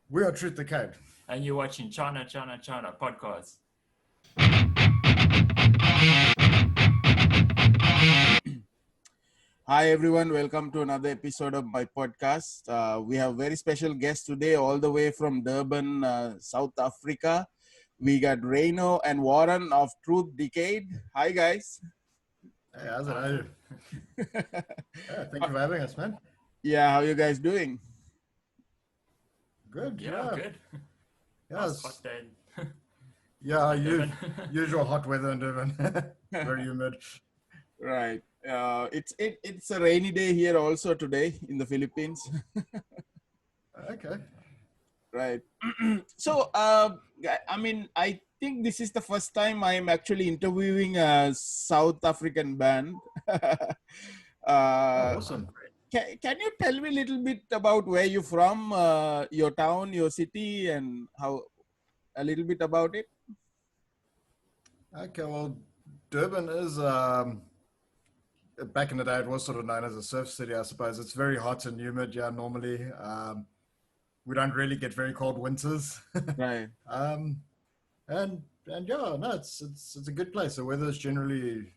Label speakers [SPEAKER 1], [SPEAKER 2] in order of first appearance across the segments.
[SPEAKER 1] We are Truth Decayed.
[SPEAKER 2] And you're watching Channa Channa Channa podcast.
[SPEAKER 3] Hi everyone, welcome to another episode of my podcast. We have very special guest today, all the way from Durban, South Africa. We got Ryno and Warren of Truth Decayed. Hi guys.
[SPEAKER 1] Hey, how's it? Thank you for having us, man.
[SPEAKER 3] Yeah, how you guys doing?
[SPEAKER 1] Good.
[SPEAKER 2] Good.
[SPEAKER 1] Yes.
[SPEAKER 2] Hot day.
[SPEAKER 1] Yeah, usual hot weather in Durban. Very humid.
[SPEAKER 3] Right. It's a rainy day here also today in the Philippines.
[SPEAKER 1] Okay.
[SPEAKER 3] Right. So, I think this is the first time I'm actually interviewing a South African band.
[SPEAKER 1] Awesome.
[SPEAKER 3] Can you tell me a little bit about where you're from, your town, your city, and a little bit about it?
[SPEAKER 1] Okay, well, Durban is, back in the day, it was sort of known as a surf city, I suppose. It's very hot and humid, normally. We don't really get very cold winters.
[SPEAKER 3] Right.
[SPEAKER 1] And yeah, no, it's a good place. The weather is generally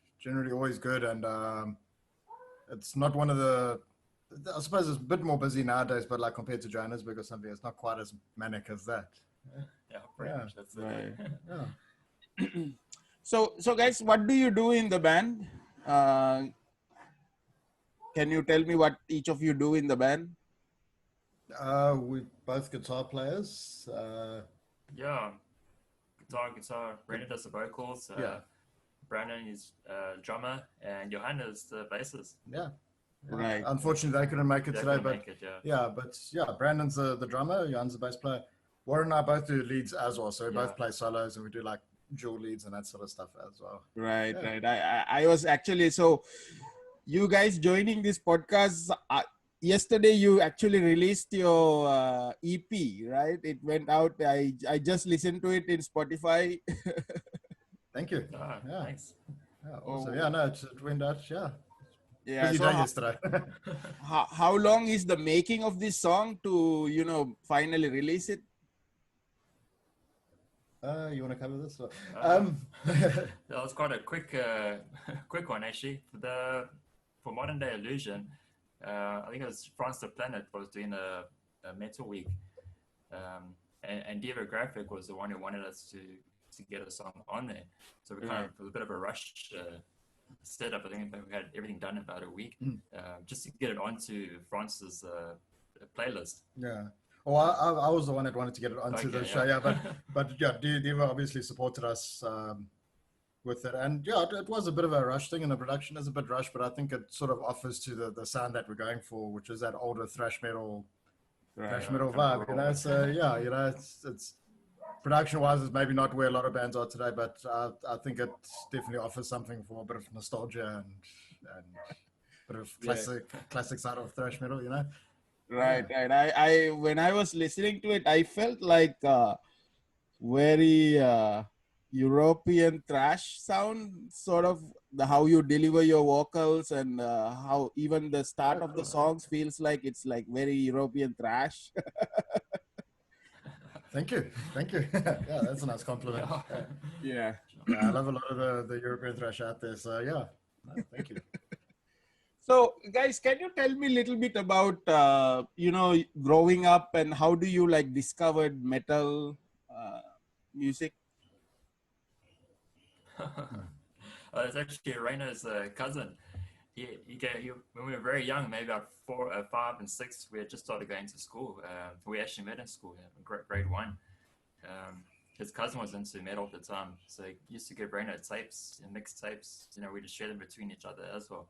[SPEAKER 1] always good, and it's not one of the. I suppose it's a bit more busy nowadays, but like compared to Johannesburg or something, it's not quite as manic as that.
[SPEAKER 2] Yeah, pretty much. That's it.
[SPEAKER 3] Right.
[SPEAKER 1] Yeah.
[SPEAKER 3] So guys, what do you do in the band? Can you tell me what each of you do in the band?
[SPEAKER 1] We both guitar players.
[SPEAKER 2] Yeah. Guitar. Brandon does the vocals.
[SPEAKER 1] Yeah.
[SPEAKER 2] Brandon is drummer, and Johan is the bassist.
[SPEAKER 1] Yeah.
[SPEAKER 3] Right.
[SPEAKER 1] Unfortunately, they couldn't make it
[SPEAKER 2] They
[SPEAKER 1] today,
[SPEAKER 2] couldn't
[SPEAKER 1] but
[SPEAKER 2] make it, yeah.
[SPEAKER 1] Brandon's the drummer, Johan's the bass player. Warren and I both do leads as well, so we
[SPEAKER 2] Yeah.
[SPEAKER 1] both play solos and we do like dual leads and that sort of stuff as well.
[SPEAKER 3] Right.
[SPEAKER 1] Yeah.
[SPEAKER 3] Right. I was actually, so you guys joining this podcast, yesterday you actually released your EP, right? It went out. I just listened to it in Spotify.
[SPEAKER 1] Thank you.
[SPEAKER 2] Ah,
[SPEAKER 1] Yeah.
[SPEAKER 2] Thanks.
[SPEAKER 1] Yeah, awesome.
[SPEAKER 3] Oh.
[SPEAKER 1] Yeah, no, it went out. Yeah.
[SPEAKER 3] Yeah.
[SPEAKER 1] Busy
[SPEAKER 3] So
[SPEAKER 1] day yesterday.
[SPEAKER 3] how long is the making of this song to, finally release it?
[SPEAKER 1] You want to cover this?
[SPEAKER 2] That was quite a quick one actually. For Modern Day Illusion, I think it was France the Planet was doing a metal week, and Devo Graphic was the one who wanted us to get a song on there. So we kind of, it was a bit of a rush setup. I think we had everything done in about a week, just to get it onto France's playlist.
[SPEAKER 1] Yeah. Well, I was the one that wanted to get it onto the show. Yeah, but yeah, Devo obviously supported us with it, and yeah, it was a bit of a rush thing, and the production is a bit rushed, but I think it sort of offers to the sound that we're going for, which is that older thrash metal vibe, So yeah, it's production-wise, it's maybe not where a lot of bands are today, but I think it definitely offers something for a bit of nostalgia and a bit of classic side of thrash metal,
[SPEAKER 3] Right. I when I was listening to it, I felt like very European thrash sound, sort of how you deliver your vocals, and how even the start of the songs feels like it's like very European thrash.
[SPEAKER 1] Thank you. Yeah, that's a nice compliment.
[SPEAKER 3] Yeah.
[SPEAKER 1] I love a lot of the European thrash out there. So yeah, thank you.
[SPEAKER 3] So guys, can you tell me a little bit about growing up, and how do you like discovered metal music?
[SPEAKER 2] It's actually Ryno's cousin. When we were very young, maybe about 4, 5, and 6, we had just started going to school. We actually met in school, grade 1. His cousin was into metal at the time, so he used to give Ryno tapes and mixed tapes. We just share them between each other as well.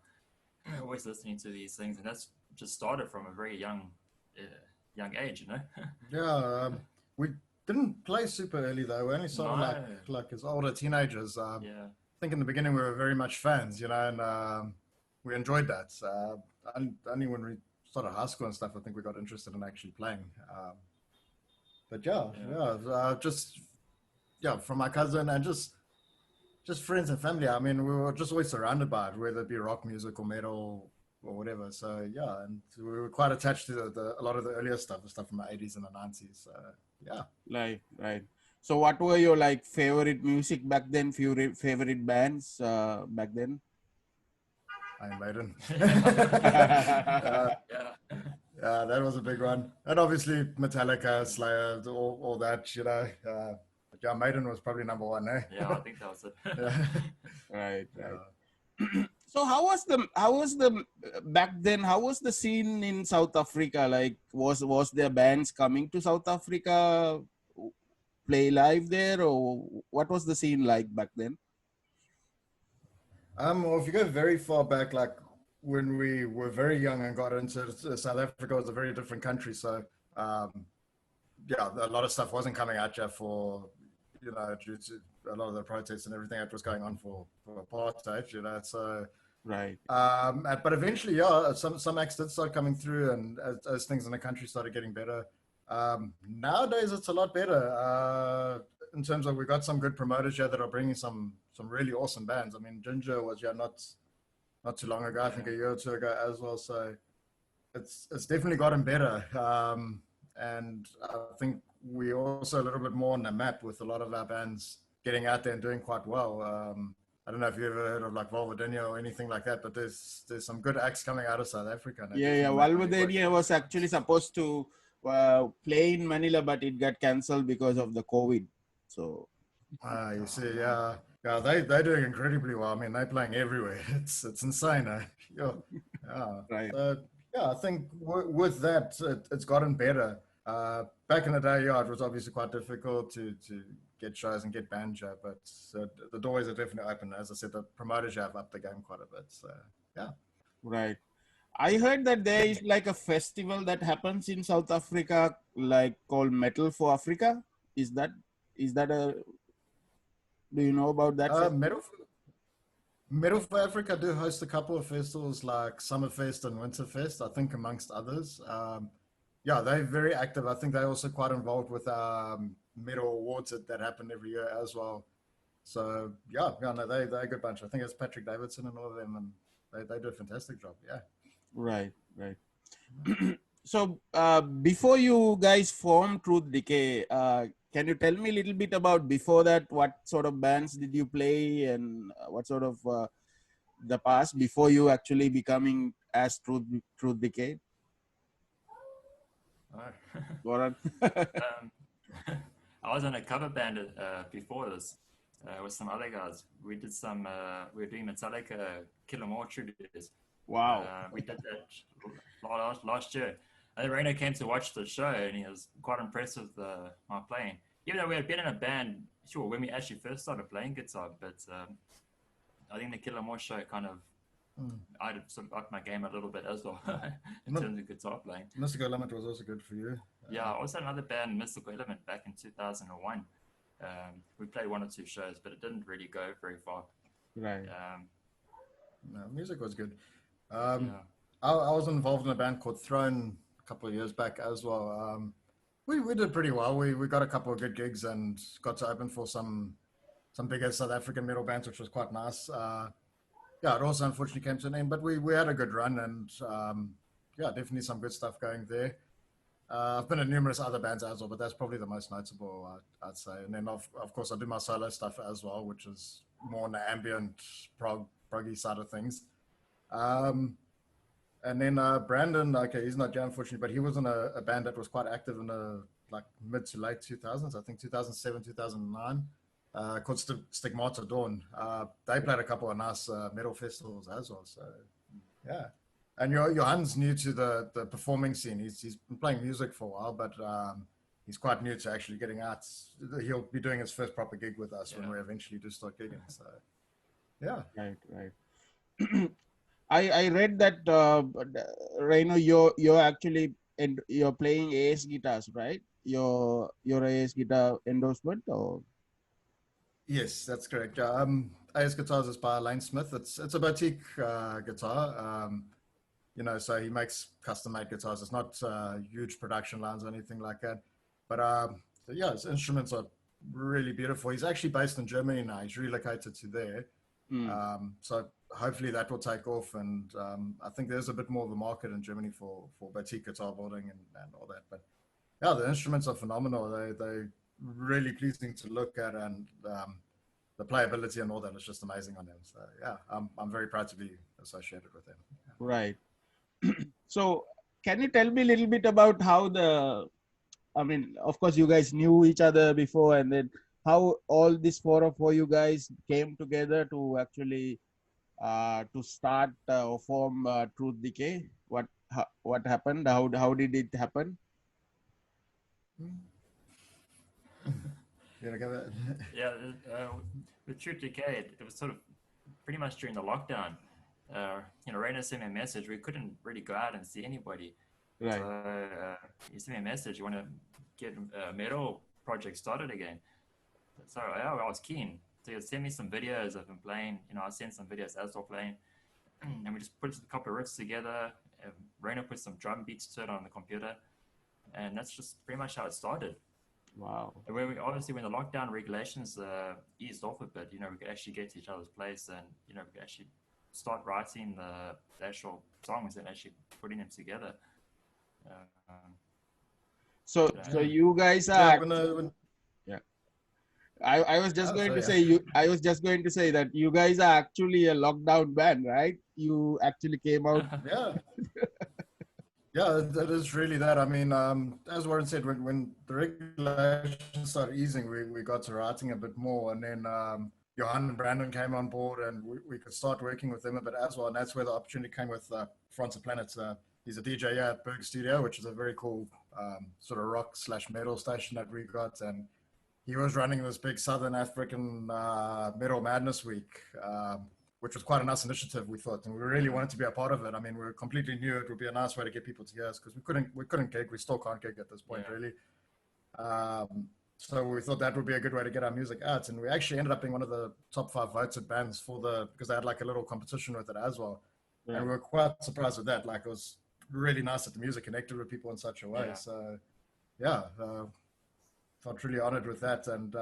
[SPEAKER 2] Always listening to these things, and that's just started from a very young age.
[SPEAKER 1] Yeah, we didn't play super early though. We only started like as older teenagers. I think in the beginning we were very much fans, and we enjoyed that. Only when we started high school and stuff, I think we got interested in actually playing. But just from my cousin and just friends and family. I mean, we were just always surrounded by it, whether it be rock music or metal, or whatever. So yeah, and we were quite attached to a lot of the earlier stuff, the stuff from the 80s and the 90s. So yeah.
[SPEAKER 3] Right. So what were your like favorite music back then? Favorite bands back then?
[SPEAKER 1] Iron Maiden.
[SPEAKER 2] Yeah.
[SPEAKER 1] Yeah, that was a big one. And obviously Metallica, Slayer, all that, yeah, Maiden was probably number one, eh?
[SPEAKER 2] Yeah, I think that was it.
[SPEAKER 1] Yeah.
[SPEAKER 3] Right.
[SPEAKER 1] Yeah.
[SPEAKER 3] So how was the back then? How was the scene in South Africa? Like, was there bands coming to South Africa, play live there, or what was the scene like back then?
[SPEAKER 1] Well, if you go very far back, like when we were very young and got into South Africa, was a very different country. So, yeah, a lot of stuff wasn't coming at you due to a lot of the protests and everything that was going on for apartheid, So,
[SPEAKER 3] Right.
[SPEAKER 1] but eventually, yeah, some acts did start coming through, and as things in the country started getting better. Nowadays, it's a lot better. In terms of, we got some good promoters here that are bringing some really awesome bands. I mean, Ginger was not too long ago, I think a year or two ago as well. So it's definitely gotten better. And I think we're also a little bit more on the map with a lot of our bands getting out there and doing quite well. I don't know if you've ever heard of like Volvadinia or anything like that, but there's some good acts coming out of South Africa.
[SPEAKER 3] Yeah. Volvadinia was actually supposed to play in Manila, but it got cancelled because of the COVID. So.
[SPEAKER 1] You see, yeah, they're doing incredibly well. I mean, they're playing everywhere. It's insane. Yeah.
[SPEAKER 3] Right.
[SPEAKER 1] Yeah, I think with that, it's gotten better. Back in the day, yeah, it was obviously quite difficult to get shows and get bands, but the doors are definitely open. As I said, the promoters have upped the game quite a bit. So yeah.
[SPEAKER 3] Right. I heard that there is like a festival that happens in South Africa, like called Metal for Africa. Is that do you know about that?
[SPEAKER 1] Metal for Africa do host a couple of festivals like Summerfest and Winterfest, I think, amongst others. Yeah, they're very active. I think they're also quite involved with metal awards that happen every year as well. So yeah, no, they're a good bunch. I think it's Patrick Davidson and all of them, and they do a fantastic job. Yeah.
[SPEAKER 3] Right. So before you guys formed Truth Decay, can you tell me a little bit about before that? What sort of bands did you play, and what sort of the past before you actually becoming as Truth Decay?
[SPEAKER 2] Warren. I was in a cover band before this with some other guys. We did we were doing Metallica Kill 'Em All tributes.
[SPEAKER 3] Wow.
[SPEAKER 2] We did that last year. And Ryno came to watch the show, and he was quite impressed with my playing. Even though we had been in a band, sure, when we actually first started playing guitar, but I think the Kill 'Em All show kind of, I sort of upped my game a little bit as well in terms of guitar playing.
[SPEAKER 1] Mystical Element was also good for you.
[SPEAKER 2] Yeah, I also had another band, Mystical Element, back in 2001. We played one or two shows, but it didn't really go very far.
[SPEAKER 3] Right.
[SPEAKER 1] No, music was good. I was involved in a band called Throne a couple of years back as well. We did pretty well. We got a couple of good gigs and got to open for some bigger South African metal bands, which was quite nice. Yeah, it also unfortunately came to an end, but we had a good run, and yeah, definitely some good stuff going there. I've been in numerous other bands as well, but that's probably the most notable, I'd say. And then of course I do my solo stuff as well, which is more on the ambient proggy side of things. And then Brandon, okay, he's not here unfortunately, but he was in a band that was quite active in the like mid to late 2000s, I think 2007, 2009, called Stigmata Dawn. They played a couple of nice metal festivals as well. So yeah. And Johan's new to the performing scene. He's been playing music for a while, but he's quite new to actually getting out. He'll be doing his first proper gig with us when we eventually do start gigging. So yeah.
[SPEAKER 3] Right. I read that Ryno, you're actually you're playing AS guitars, right? Your AS guitar endorsement, or?
[SPEAKER 1] Yes, that's correct. AS Guitars is by Lane Smith. It's a boutique guitar. So he makes custom-made guitars. It's not huge production lines or anything like that. But yeah, his instruments are really beautiful. He's actually based in Germany now. He's relocated to there. So hopefully that will take off. And I think there's a bit more of a market in Germany for boutique guitar building and all that. But yeah, the instruments are phenomenal. They're really pleasing to look at, and the playability and all that is just amazing on them. So yeah, I'm very proud to be associated with them.
[SPEAKER 3] Right. So can you tell me a little bit about how I mean, of course, you guys knew each other before, and then how all this for you guys came together to actually to start or form Truth Decay? What happened? How did it happen?
[SPEAKER 2] Yeah, with Truth Decayed, it was sort of pretty much during the lockdown. Ryno sent me a message. We couldn't really go out and see anybody.
[SPEAKER 3] Right.
[SPEAKER 2] So he sent me a message. You want to get a metal project started again? So yeah, I was keen. So he sent me some videos of him playing. I sent some videos as well playing, and we just put a couple of riffs together. Ryno put some drum beats to it on the computer, and that's just pretty much how it started.
[SPEAKER 3] Wow.
[SPEAKER 2] And obviously when the lockdown regulations eased off a bit, we could actually get to each other's place, and we could actually start writing the actual songs and actually putting them together.
[SPEAKER 3] So you guys are.
[SPEAKER 1] Yeah,
[SPEAKER 3] I was just going to say I was just going to say that you guys are actually a lockdown band, right? You actually came out.
[SPEAKER 1] Yeah. Yeah, that is really that. I mean, as Warren said, when the regulations started easing, we got to writing a bit more, and then Johan and Brandon came on board, and we could start working with them a bit as well. And that's where the opportunity came with Front of Planets. He's a DJ here at Berg Studio, which is a very cool sort of rock/metal station that we got, and he was running this big Southern African Metal Madness Week, which was quite a nice initiative, we thought, and we really wanted to be a part of it. I mean, we were completely new. It would be a nice way to get people together because we couldn't gig. We still can't gig at this point, really. So we thought that would be a good way to get our music out, and we actually ended up being one of the top 5 voted bands because they had like a little competition with it as well, and we were quite surprised with that. Like, it was really nice that the music connected with people in such a way.
[SPEAKER 2] Yeah.
[SPEAKER 1] So yeah, felt really honored with that, and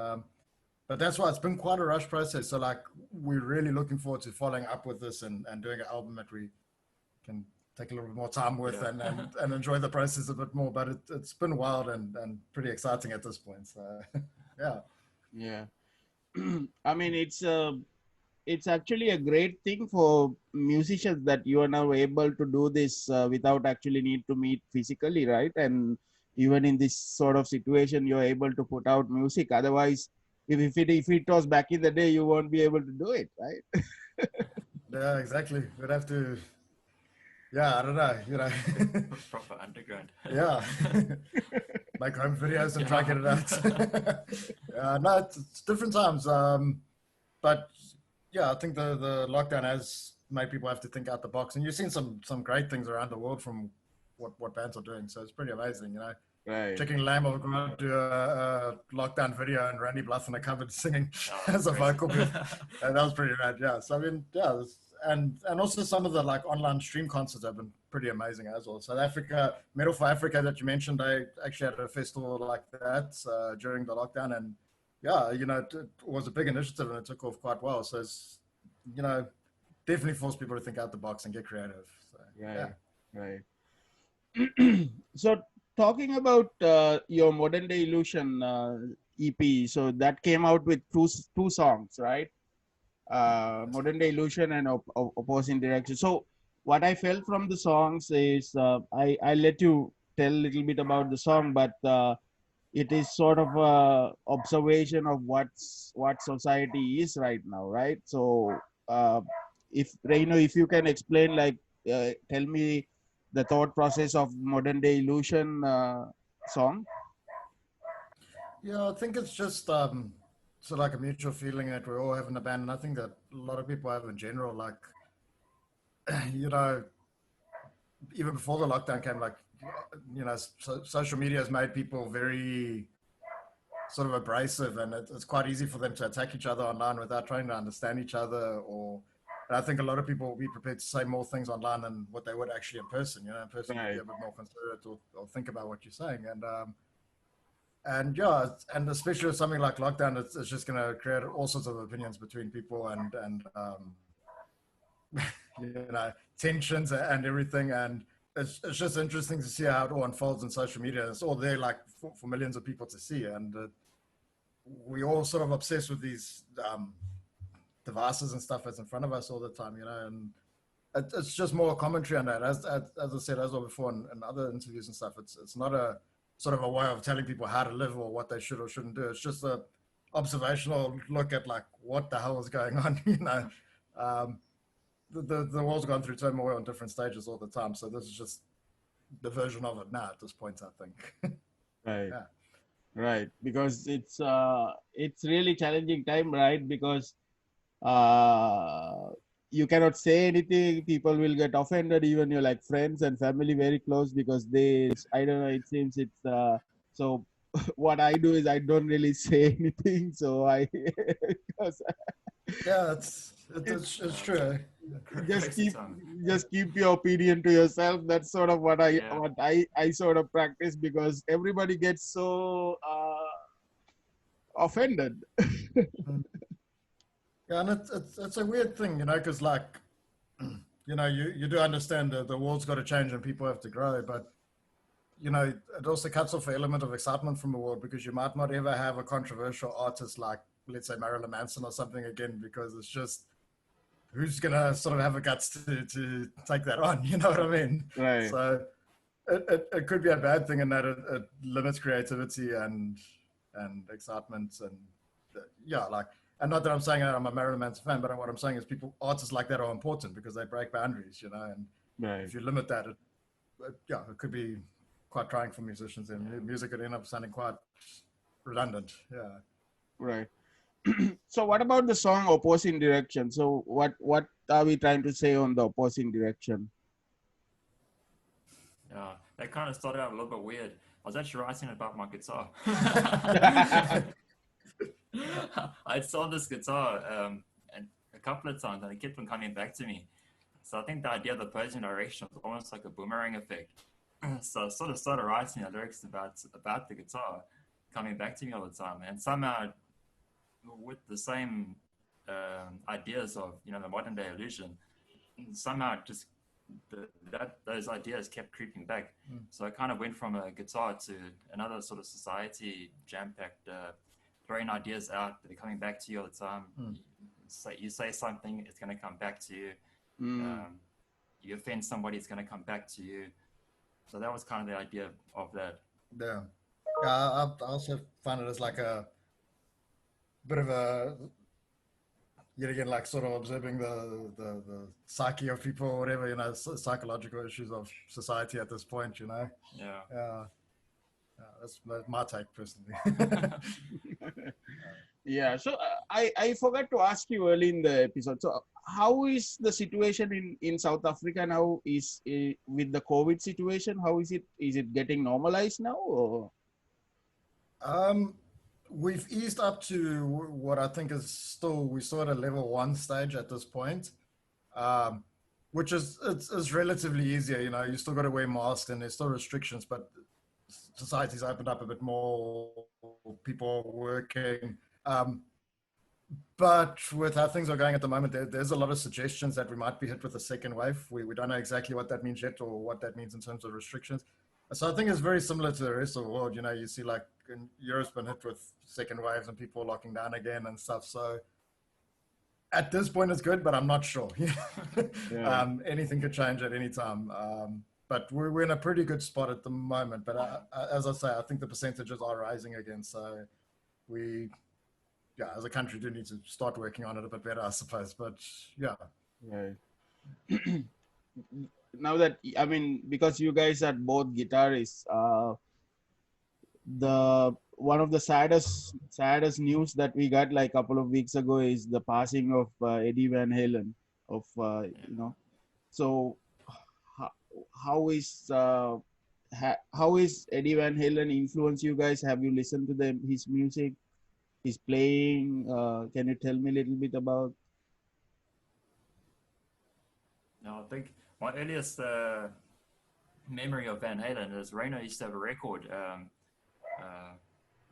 [SPEAKER 1] but that's why it's been quite a rush process. So like, we're really looking forward to following up with this and doing an album that we can take a little bit more time with and enjoy the process a bit more. But it's been wild and pretty exciting at this point. So yeah.
[SPEAKER 3] Yeah. I mean, it's actually a great thing for musicians that you are now able to do this without actually need to meet physically, right? And even in this sort of situation, you're able to put out music. Otherwise, if it was back in the day, you won't be able to do it, right?
[SPEAKER 1] Yeah, exactly. We'd have to. Yeah, I don't know.
[SPEAKER 2] Proper underground.
[SPEAKER 1] Yeah. Make home videos and try to get it out. No, it's different times. But yeah, I think the lockdown has made people have to think out the box, and you've seen some great things around the world from what bands are doing. So it's pretty amazing,
[SPEAKER 3] Right.
[SPEAKER 1] Checking Lamb of God do a lockdown video and Randy Bluff in a cupboard singing as a
[SPEAKER 2] crazy.
[SPEAKER 1] vocal booth. And that was pretty rad, yeah. So I mean, yeah, and also some of the like online stream concerts have been pretty amazing as well. South Africa, Metal for Africa that you mentioned, they actually had a festival like that during the lockdown, and yeah, it was a big initiative and it took off quite well. So it's, definitely forced people to think out the box and get creative. So,
[SPEAKER 3] Right. So talking about your Modern Day Illusion EP, so that came out with two songs, right? Modern Day Illusion and Opposing Direction. So what I felt from the songs is, I let you tell a little bit about the song, but it is sort of a observation of what society is right now, right? So if Ryno, if you can explain, like, tell me the thought process of Modern Day Illusion song.
[SPEAKER 1] Yeah, I think it's just sort of like a mutual feeling that we all have in the band, and I think that a lot of people have in general. Like, even before the lockdown came, like, social media has made people very sort of abrasive, and it's quite easy for them to attack each other online without trying to understand each other. And I think a lot of people will be prepared to say more things online than what they would actually in person. In person,
[SPEAKER 3] Right.
[SPEAKER 1] you'd be a bit more considerate or think about what you're saying. And yeah, and especially with something like lockdown, it's just going to create all sorts of opinions between people, and tensions and everything. And it's just interesting to see how it all unfolds in social media. It's all there like for millions of people to see. And we all sort of obsessed with these devices and stuff that's in front of us all the time, and it's just more commentary on that. As I said, as well before in other interviews and stuff, it's not a sort of a way of telling people how to live or what they should or shouldn't do. It's just a observational look at like what the hell is going on. The world's gone through turmoil on different stages all the time, so this is just the version of it now at this point, I think.
[SPEAKER 3] Right.
[SPEAKER 1] Yeah.
[SPEAKER 3] Right, because it's really challenging time, right? Because you cannot say anything. People will get offended, even your like friends and family very close, because I don't know, it seems it's so what I do is I don't really say anything. So because
[SPEAKER 1] yeah, it's true.
[SPEAKER 3] Just keep your opinion to yourself. That's sort of what I sort of practice, because everybody gets so offended.
[SPEAKER 1] Yeah, and it's a weird thing, because like, you do understand that the world's got to change and people have to grow, but it also cuts off an element of excitement from the world, because you might not ever have a controversial artist like, let's say, Marilyn Manson or something again, because it's just, who's gonna sort of have a guts to take that on? You know what I mean?
[SPEAKER 3] Right.
[SPEAKER 1] So it could be a bad thing in that it limits creativity and excitement and and not that I'm saying I'm a Marilyn Manson fan, but what I'm saying is artists like that are important because they break boundaries, and
[SPEAKER 3] right.
[SPEAKER 1] If you limit that, it could be quite trying for musicians, and music could end up sounding quite redundant. Yeah.
[SPEAKER 3] Right. So what about the song Opposing Direction? So what are we trying to say on the Opposing Direction?
[SPEAKER 2] Yeah, that kind of started out a little bit weird. I was actually writing about my guitar. I saw this guitar and a couple of times, and it kept on coming back to me. So I think the idea of the opposing direction was almost like a boomerang effect. So I sort of started writing the lyrics about the guitar coming back to me all the time, and somehow with the same ideas of the modern day illusion, somehow just those ideas kept creeping back. So I kind of went from a guitar to another sort of society jam-packed, throwing ideas out, they're coming back to you all the time. You say something, it's going to come back to you. You offend somebody, it's going to come back to you. So that was kind of the idea of that.
[SPEAKER 1] Yeah. I also found it as like a bit of a, yet again, like sort of observing the psyche of people or whatever, psychological issues of society at this point,
[SPEAKER 2] Yeah.
[SPEAKER 1] That's my take personally.
[SPEAKER 3] Yeah. So I forgot to ask you early in the episode. So how is the situation in South Africa now? Is with the COVID situation? How is it? Is it getting normalized now? Or?
[SPEAKER 1] We've eased up to what I think is we're still at a level 1 stage at this point, which is it's relatively easier. You still got to wear masks and there's still restrictions, but society's opened up a bit more. People are working. But with how things are going at the moment, there's a lot of suggestions that we might be hit with a second wave. We don't know exactly what that means yet or what that means in terms of restrictions. So I think it's very similar to the rest of the world. You see like Europe's been hit with second waves and people locking down again and stuff. So at this point it's good, but I'm not sure.
[SPEAKER 3] Yeah.
[SPEAKER 1] Anything could change at any time. But we're in a pretty good spot at the moment. But as I say, I think the percentages are rising again. So as a country do need to start working on it a bit better, I suppose. But yeah.
[SPEAKER 3] Right. Now that, because you guys are both guitarists, one of the saddest news that we got like a couple of weeks ago is the passing of Eddie Van Halen. So how is Eddie Van Halen influence you guys? Have you listened to his music, his playing? Can you tell me a little bit about?
[SPEAKER 2] No, I think my earliest memory of Van Halen is Ryno used to have a record. Can't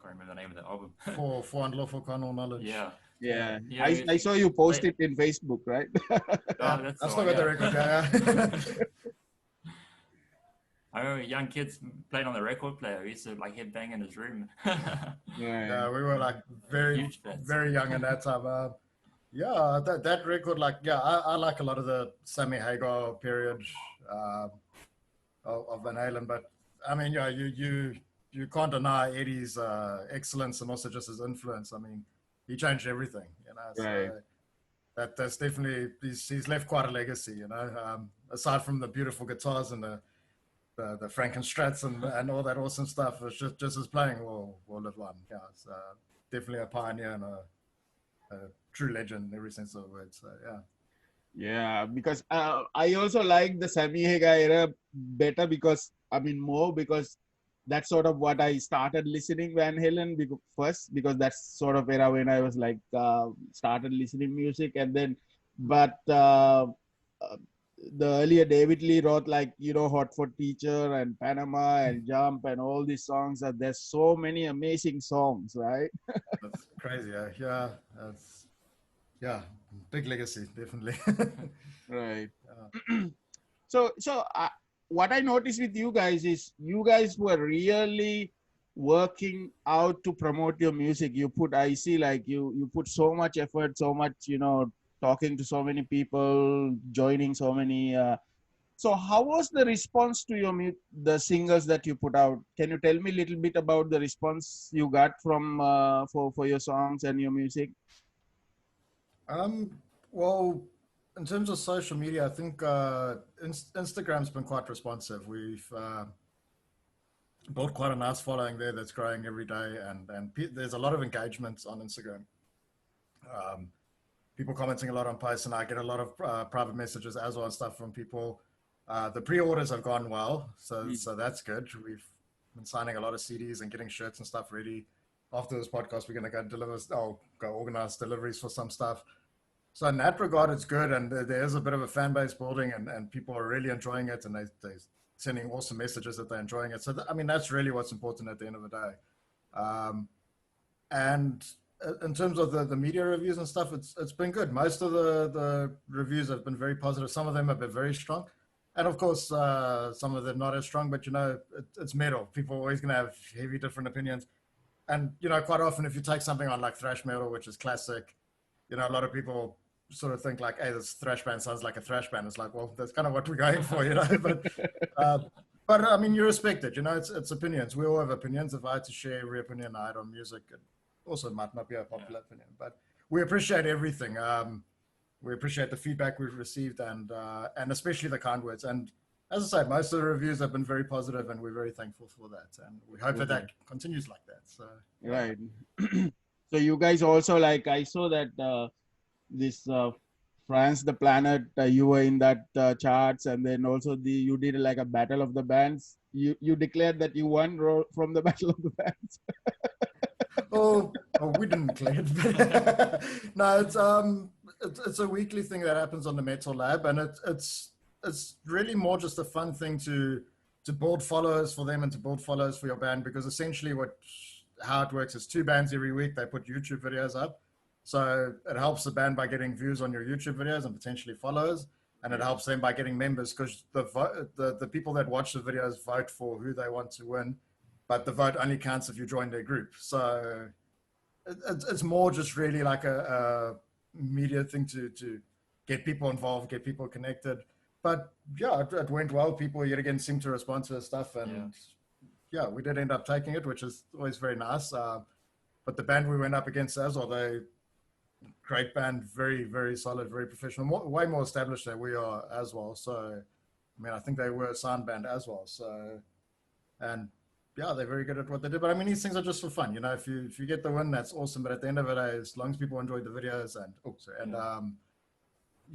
[SPEAKER 2] remember the name of the album.
[SPEAKER 1] For Unlawful Carnal Knowledge.
[SPEAKER 2] Yeah.
[SPEAKER 3] Yeah,
[SPEAKER 2] Yeah,
[SPEAKER 3] I saw you post it in Facebook, right?
[SPEAKER 2] that's
[SPEAKER 1] That's
[SPEAKER 2] the
[SPEAKER 1] not
[SPEAKER 2] one,
[SPEAKER 1] got the record. Yeah.
[SPEAKER 2] I remember young kids playing on the record player. We used to like headbang in his room.
[SPEAKER 3] Right.
[SPEAKER 1] We were like very,
[SPEAKER 2] Huge fans.
[SPEAKER 1] very young in that time. Yeah, that record, like, yeah, I like a lot of the Sammy Hagar period of Van Halen, but I mean, yeah, you can't deny Eddie's excellence and also just his influence. I mean, he changed everything, you know.
[SPEAKER 3] Right.
[SPEAKER 1] So that's definitely he's left quite a legacy, you know. Aside from the beautiful guitars and the Frankenstrats and all that awesome stuff, it's just his playing will live on. Yeah, it's definitely a pioneer and a true legend in every sense of the word. So yeah.
[SPEAKER 3] Yeah, because I also like the Sammy Hagar era better because that's sort of what I started listening Van Halen first, because that's sort of era when I was like started listening music, and then the earlier David Lee wrote, like, Hot for Teacher and Panama and Jump and all these songs. There's so many amazing songs, right?
[SPEAKER 1] That's crazy. Yeah, that's big legacy, definitely.
[SPEAKER 3] Right. So what I noticed with you guys is you guys were really working out to promote your music. I see like you put so much effort, so much, talking to so many people, joining so many. So how was the response to the singles that you put out? Can you tell me a little bit about the response you got from for your songs and your music?
[SPEAKER 1] Well, in terms of social media, I think Instagram's been quite responsive. We've built quite a nice following there that's growing every day, and there's a lot of engagement on Instagram. People commenting a lot on posts, and I get a lot of private messages as well and stuff from people. The pre-orders have gone well, so that's good. We've been signing a lot of CDs and getting shirts and stuff ready. After this podcast, we're going to go organize deliveries for some stuff. So in that regard, it's good, and there is a bit of a fan base building, and people are really enjoying it, and they're sending awesome messages that they're enjoying it. So I mean, that's really what's important at the end of the day. And in terms of the media reviews and stuff, it's been good. Most of the reviews have been very positive. Some of them have been very strong, and of course, some of them not as strong. But it's metal. People are always going to have heavy different opinions, and quite often if you take something on like thrash metal, which is classic, a lot of people sort of think like, hey, this thrash band sounds like a thrash band. It's like, well, that's kind of what we're going for, But I mean, you respect it, it's opinions. We all have opinions. If I had to share every opinion I had on music, it also might not be a popular opinion, but we appreciate everything. We appreciate the feedback we've received and especially the kind words. And as I say, most of the reviews have been very positive, and we're very thankful for that. And we hope that continues like that. So
[SPEAKER 3] right. So you guys also, like, I saw that this France the Planet, you were in that charts, and then also you did like a battle of the bands. You declared that you won from the battle of the bands.
[SPEAKER 1] oh, we didn't declare it. No, it's a weekly thing that happens on the Metal Lab, and it's really more just a fun thing to build followers for them and to build followers for your band, because essentially how it works is 2 bands every week, they put YouTube videos up. So it helps the band by getting views on your YouTube videos and potentially followers, and it helps them by getting members, because the people that watch the videos vote for who they want to win, but the vote only counts if you join their group. So it's more just really like a media thing to get people involved, get people connected. But yeah, it went well. People yet again seem to respond to the stuff, and yeah, we did end up taking it, which is always very nice. But the band we went up against as well, they great band, very, very solid, very professional, way more established than we are as well. So, I mean, I think they were a sound band as well. So, and yeah, they're very good at what they do. But I mean, these things are just for fun, if you get the win, that's awesome. But at the end of the day, as long as people enjoyed the videos and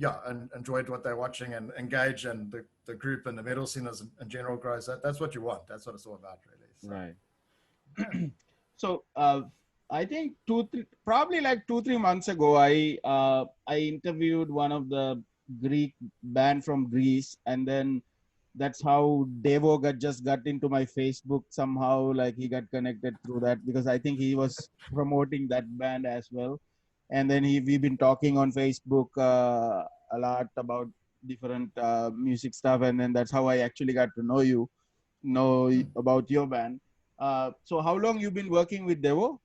[SPEAKER 1] and enjoyed what they're watching and engage, and the group and the metal scene in general grows, that's what you want. That's what it's all about, really. So.
[SPEAKER 3] Right. So I think probably like 2-3 months ago, I interviewed one of the Greek band from Greece, and then that's how Devo just got into my Facebook somehow. Like, he got connected through that, because I think he was promoting that band as well. and then we've been talking on Facebook a lot about different music stuff, and then that's how I actually got to know about your band. So how long you been working with Devo?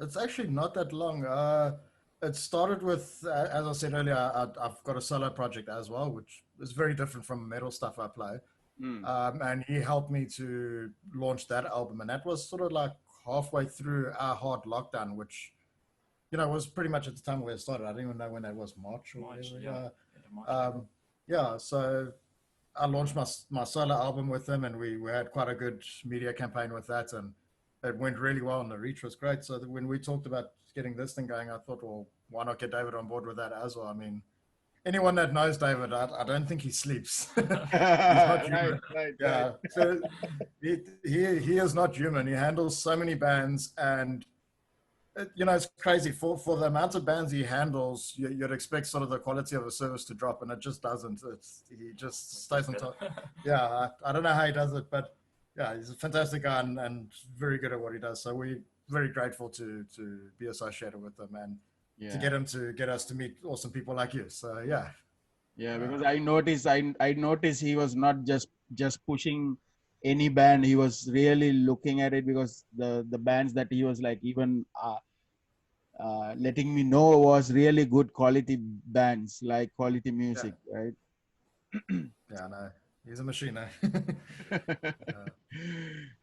[SPEAKER 1] It's actually not that long. It started with, as I said earlier, I've got a solo project as well, which is very different from metal stuff I play. And he helped me to launch that album, and that was sort of like halfway through our hard lockdown, which, you know, was pretty much at the time where it started. I don't even know when that was, March or whatever. Yeah. So I launched my solo album with him, and we had quite a good media campaign with that, and it went really well, and the reach was great. So that when we talked about getting this thing going, I thought, well, why not get David on board with that as well? I mean, anyone that knows David, I don't think he sleeps. He's not human. Right. So he is not human. He handles so many bands, and you know, it's crazy for the amount of bands he handles. You'd expect sort of the quality of a service to drop, and it just doesn't. He just stays on top. Yeah, I don't know how he does it, but yeah, he's a fantastic guy and very good at what he does. So we're very grateful to be associated with him, and to get us to meet awesome people like you. So yeah.
[SPEAKER 3] Yeah, because I noticed he was not just pushing any band. He was really looking at it, because the bands that he was like even letting me know was really good quality bands, like quality music, right?
[SPEAKER 1] Yeah, no, he's a machine.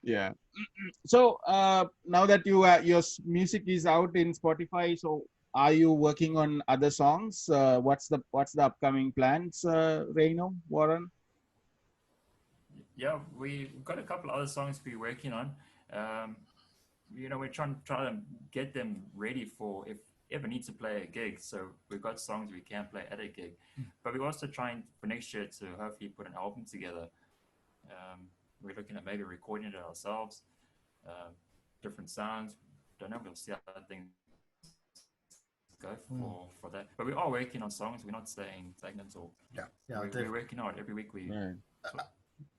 [SPEAKER 3] Yeah. So now that your music is out in Spotify, so are you working on other songs? What's the upcoming plans, Ryno, Warren?
[SPEAKER 2] Yeah, we've got a couple other songs we're working on. You know, we're trying to get them ready for if ever need to play a gig. So we've got songs we can play at a gig, but we're also trying for next year to hopefully put an album together. We're looking at maybe recording it ourselves, different sounds. Don't know, we'll see how things go for that. But we are working on songs. We're not staying stagnant or we're working on it every week.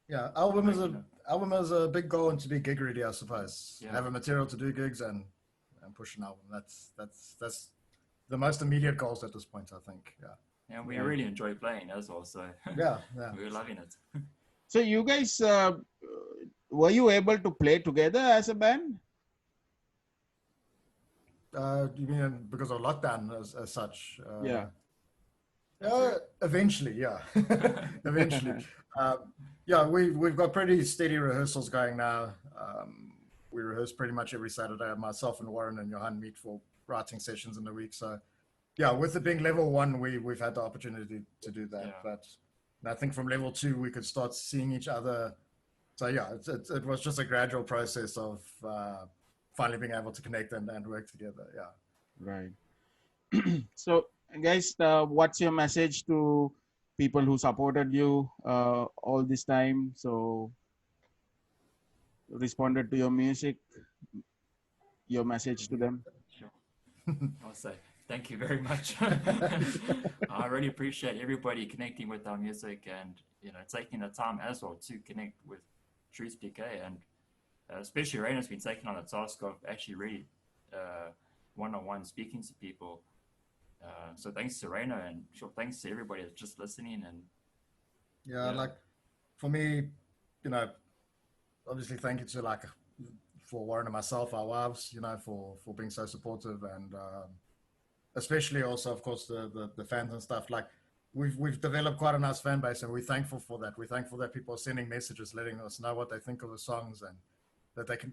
[SPEAKER 1] Yeah, album is a big goal, and to be gig ready, I suppose. Yeah. Have a material to do gigs and push an album. That's the most immediate goals at this point, I think. Yeah.
[SPEAKER 2] And we really enjoy playing as well. So
[SPEAKER 1] yeah.
[SPEAKER 2] We're loving it.
[SPEAKER 3] So you guys, were you able to play together as a band?
[SPEAKER 1] You mean because of lockdown as such?
[SPEAKER 3] Yeah.
[SPEAKER 1] Eventually, yeah. Eventually. Yeah, we've got pretty steady rehearsals going now. We rehearse pretty much every Saturday. Myself and Warren and Johan meet for writing sessions in the week. So yeah, with it being level 1, we've had the opportunity to do that. But I think from level 2, we could start seeing each other. So yeah, it was just a gradual process of finally being able to connect and work together. Yeah.
[SPEAKER 3] Right. So guys, what's your message to people who supported you all this time? So responded to your music, your message to them.
[SPEAKER 2] Sure. I'll say thank you very much. I really appreciate everybody connecting with our music, and you know, taking the time as well to connect with Truth Decayed, and especially Ryno's been taking on the task of actually really one-on-one speaking to people. So thanks to Ryno, and sure thanks to everybody that's just listening. And
[SPEAKER 1] like for me, you know, obviously thank you to for Warren and myself, our wives, you know, for being so supportive, and especially also of course the fans and stuff. Like we've developed quite a nice fan base, and we're thankful for that. We're thankful that people are sending messages, letting us know what they think of the songs, and that they can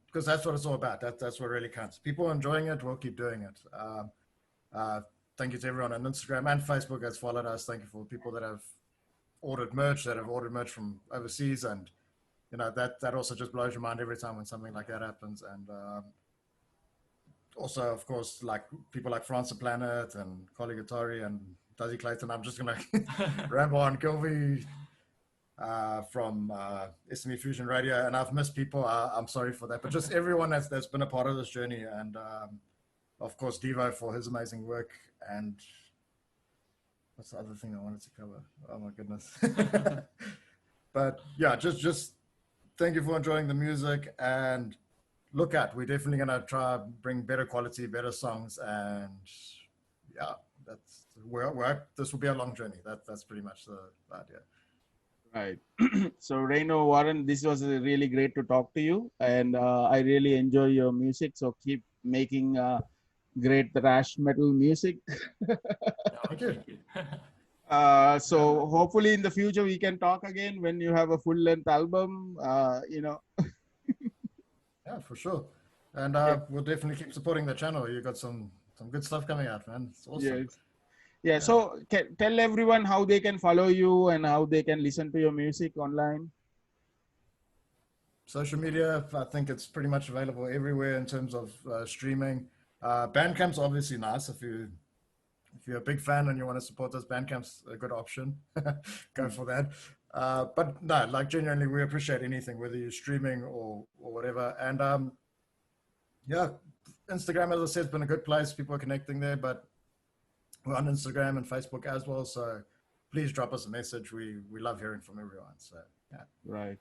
[SPEAKER 1] because that's what it's all about. That's what really counts. People enjoying it, we'll keep doing it. Thank you to everyone on Instagram and Facebook that's followed us. Thank you for people that have ordered merch from overseas, and you know that also just blows your mind every time when something like that happens. And also, of course, like people like France the Planet and Collie Guitari and Dazzy Clayton. I'm just gonna ramble on. Gilvy from SME Fusion Radio, and I've missed people. I'm sorry for that, but just everyone that's been a part of this journey, and of course Devo for his amazing work. And what's the other thing I wanted to cover? Oh my goodness. But yeah, just thank you for enjoying the music, and look at. We're definitely going to try bring better quality, better songs, and yeah, this will be a long journey. That's pretty much the idea.
[SPEAKER 3] Right. So Ryno, Warren, this was really great to talk to you, and I really enjoy your music. So keep making great thrash metal music.
[SPEAKER 1] Thank you.
[SPEAKER 3] So hopefully in the future we can talk again when you have a full-length album.
[SPEAKER 1] Yeah, for sure. And we'll definitely keep supporting the channel. You got some good stuff coming out, man. It's awesome.
[SPEAKER 3] Yes. Yeah. So tell everyone how they can follow you and how they can listen to your music online.
[SPEAKER 1] Social media, I think it's pretty much available everywhere in terms of streaming. Bandcamp's obviously nice if you're a big fan and you want to support us. Bandcamp's a good option. Go for that. But no, like genuinely, we appreciate anything, whether you're streaming or whatever. And yeah, Instagram, as I said, has been a good place. People are connecting there, but we're on Instagram and Facebook as well. So please drop us a message. We love hearing from everyone. So yeah.
[SPEAKER 3] Right.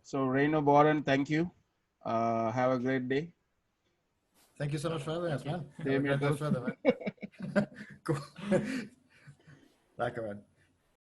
[SPEAKER 3] So Ryno, Warren, thank you. Have a great day.
[SPEAKER 1] Thank you so much for having us, man.
[SPEAKER 3] Have a great day
[SPEAKER 1] further, man. Cool. Like, man.